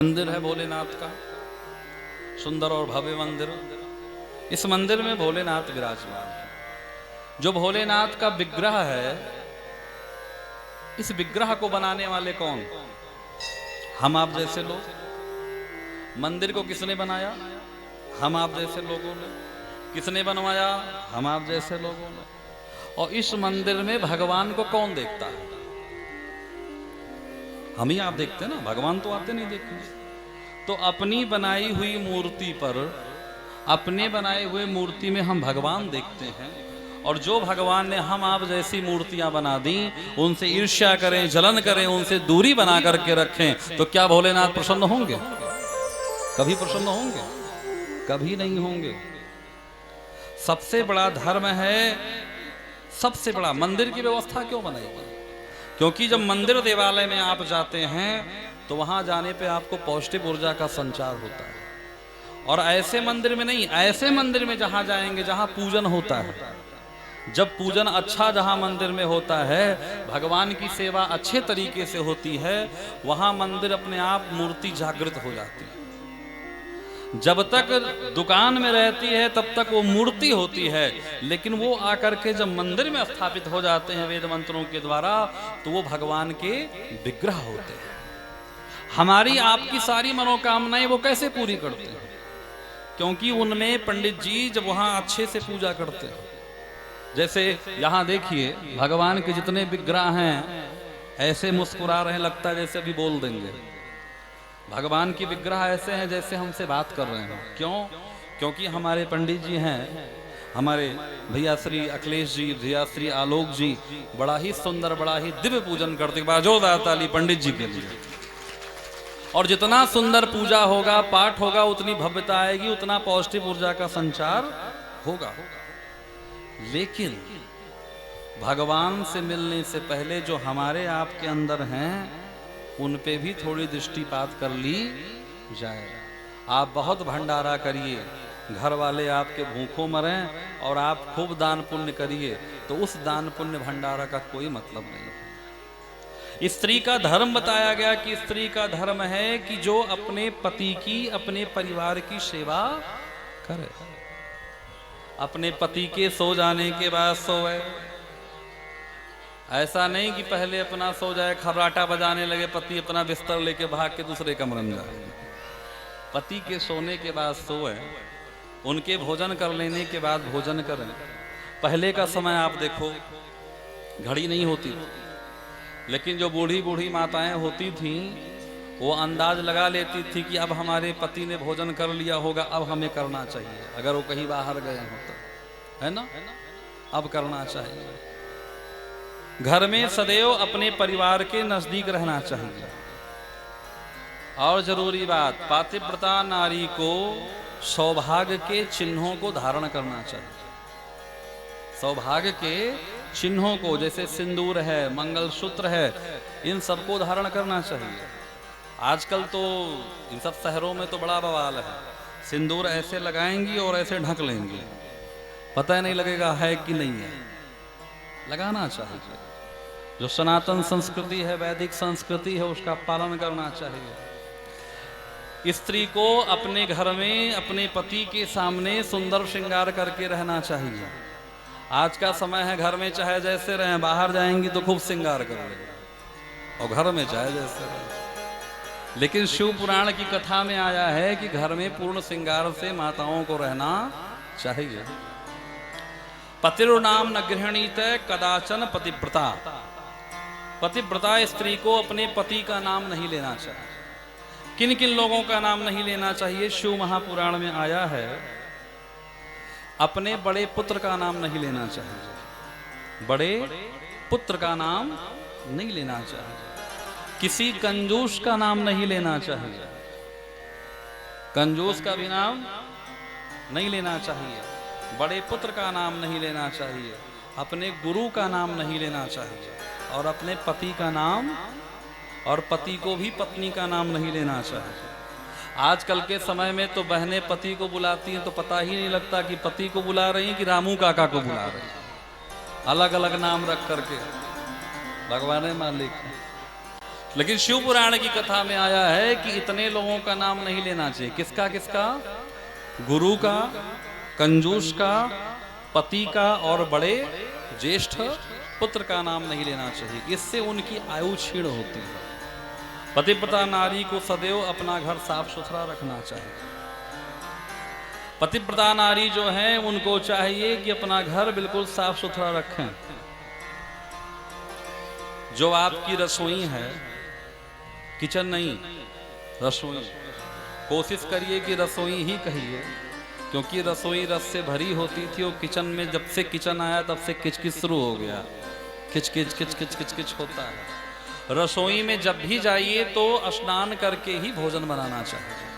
मंदिर है भोलेनाथ का, सुंदर और भव्य मंदिर। इस मंदिर में भोलेनाथ विराजमान है। जो भोलेनाथ का विग्रह है, इस विग्रह को बनाने वाले कौन? हम आप जैसे लोग। मंदिर को किसने बनाया? हम आप जैसे लोगों ने। किसने बनवाया? हम आप जैसे लोगों ने। और इस मंदिर में भगवान को कौन देखता है? हम ही आप देखते हैं ना, भगवान तो आते नहीं देखने। तो अपनी बनाई हुई मूर्ति पर, अपने बनाए हुए मूर्ति में हम भगवान देखते हैं। और जो भगवान ने हम आप जैसी मूर्तियां बना दी, उनसे ईर्ष्या करें, जलन करें, उनसे दूरी बना करके रखें, तो क्या भोलेनाथ प्रसन्न होंगे? कभी प्रसन्न होंगे? कभी नहीं होंगे। सबसे बड़ा धर्म है, सबसे बड़ा मंदिर की व्यवस्था क्यों बनाई गई? क्योंकि जब मंदिर देवालय में आप जाते हैं तो वहां जाने पे आपको पौष्टिक ऊर्जा का संचार होता है। और ऐसे मंदिर में नहीं, ऐसे मंदिर में जहां जाएंगे जहां पूजन होता है। जब पूजन अच्छा जहां मंदिर में होता है, भगवान की सेवा अच्छे तरीके से होती है, वहां मंदिर अपने आप मूर्ति जागृत हो जाती है। जब तक दुकान में रहती है तब तक वो मूर्ति होती है, लेकिन वो आकर के जब मंदिर में स्थापित हो जाते हैं वेद मंत्रों के द्वारा, तो वो भगवान के विग्रह होते हैं। हमारी आपकी सारी मनोकामनाएं वो कैसे पूरी करते हैं? क्योंकि उनमें पंडित जी जब वहां अच्छे से पूजा करते हैं। जैसे यहां देखिए, भगवान के जितने विग्रह हैं ऐसे मुस्कुरा रहे हैं, लगता है जैसे अभी बोल देंगे। भगवान की विग्रह ऐसे हैं जैसे हमसे बात कर रहे हैं। क्यों? क्योंकि हमारे पंडित जी हैं, हमारे भैया श्री अखिलेश जी, भैया श्री आलोक जी, बड़ा ही सुंदर, बड़ा ही दिव्य पूजन करते। जोरदार ताली पंडित जी के लिए। और जितना सुंदर पूजा होगा, पाठ होगा, उतनी भव्यता आएगी, उतना पौष्टिक ऊर्जा का संचार होगा। लेकिन भगवान से मिलने से पहले जो हमारे आपके अंदर हैं, उन पे भी थोड़ी दृष्टिपात कर ली जाए। आप बहुत भंडारा करिए, घर वाले आपके भूखों मरें, और आप खूब दान पुण्य करिए, तो उस दान पुण्य भंडारा का कोई मतलब नहीं है। स्त्री का धर्म बताया गया कि स्त्री का धर्म है कि जो अपने पति की, अपने परिवार की सेवा करे। अपने पति के सो जाने के बाद सोए। ऐसा नहीं कि पहले अपना सो जाए, खर्राटा बजाने लगे, पति अपना बिस्तर लेके भाग के दूसरे कमरे में जाए। पति के सोने के बाद सोए, उनके भोजन कर लेने के बाद भोजन करें। पहले का समय आप देखो, घड़ी नहीं होती, लेकिन जो बूढ़ी बूढ़ी माताएं होती थीं, वो अंदाज लगा लेती थी कि अब हमारे पति ने भोजन कर लिया होगा, अब हमें करना चाहिए। अगर वो कहीं बाहर गए हो तो, है ना, अब करना चाहिए। घर में सदैव अपने परिवार के नजदीक रहना चाहिए। और जरूरी बात, पातिव्रता नारी को सौभाग्य के चिन्हों को धारण करना चाहिए। सौभाग्य के चिन्हों को, जैसे सिंदूर है, मंगलसूत्र है, इन सबको धारण करना चाहिए। आजकल तो इन सब शहरों में तो बड़ा बवाल है। सिंदूर ऐसे लगाएंगी और ऐसे ढक लेंगी, पता ही नहीं लगेगा है कि नहीं है। लगाना चाहिए। जो सनातन संस्कृति है, वैदिक संस्कृति है, उसका पालन करना चाहिए। स्त्री को अपने घर में अपने पति के सामने सुंदर श्रृंगार करके रहना चाहिए। आज का समय है, घर में चाहे जैसे रहें, बाहर जाएंगी तो खूब श्रृंगार करेंगे, और घर में चाहे जैसे रहें। लेकिन शिव पुराण की कथा में आया है कि घर में पूर्ण श्रृंगार से माताओं को रहना चाहिए। पतिर्नाम न गृहणीत कदाचन पतिव्रता। पतिव्रता स्त्री को अपने पति का नाम नहीं लेना चाहिए। किन किन लोगों का नाम नहीं लेना चाहिए? शिव महापुराण में आया है, अपने बड़े पुत्र का नाम नहीं लेना चाहिए। बड़े पुत्र का नाम नहीं लेना चाहिए। किसी कंजूस का नाम नहीं लेना चाहिए। कंजूस का भी नाम नहीं लेना चाहिए। बड़े पुत्र का नाम नहीं लेना चाहिए। अपने गुरु का नाम नहीं लेना चाहिए। और अपने पति का नाम, और पति को भी पत्नी का नाम नहीं लेना चाहिए। आजकल के समय में तो बहनें पति को बुलाती हैं तो पता ही नहीं लगता कि पति को बुला रही हैं कि रामू काका को बुला रही हैं। अलग अलग नाम रख करके, भगवान मालिक। लेकिन शिव पुराण की कथा में आया है कि इतने लोगों का नाम नहीं लेना चाहिए। किसका किसका? गुरु का, कंजूस का, पति का और बड़े ज्येष्ठ पुत्र का नाम नहीं लेना चाहिए। इससे उनकी आयु क्षीण होती है। पतिव्रता नारी को सदैव अपना घर साफ सुथरा रखना चाहिए। पतिव्रता नारी जो है उनको चाहिए कि अपना घर बिल्कुल साफ सुथरा रखें। जो आपकी रसोई है, किचन नहीं, रसोई, कोशिश करिए कि रसोई ही कहिए, क्योंकि रसोई रस से भरी होती थी और किचन में जब से किचन आया तब से किचकिच शुरू हो गया। किच किच किच किच किच किच होता है। रसोई में जब भी जाइए तो स्नान करके ही भोजन बनाना चाहिए।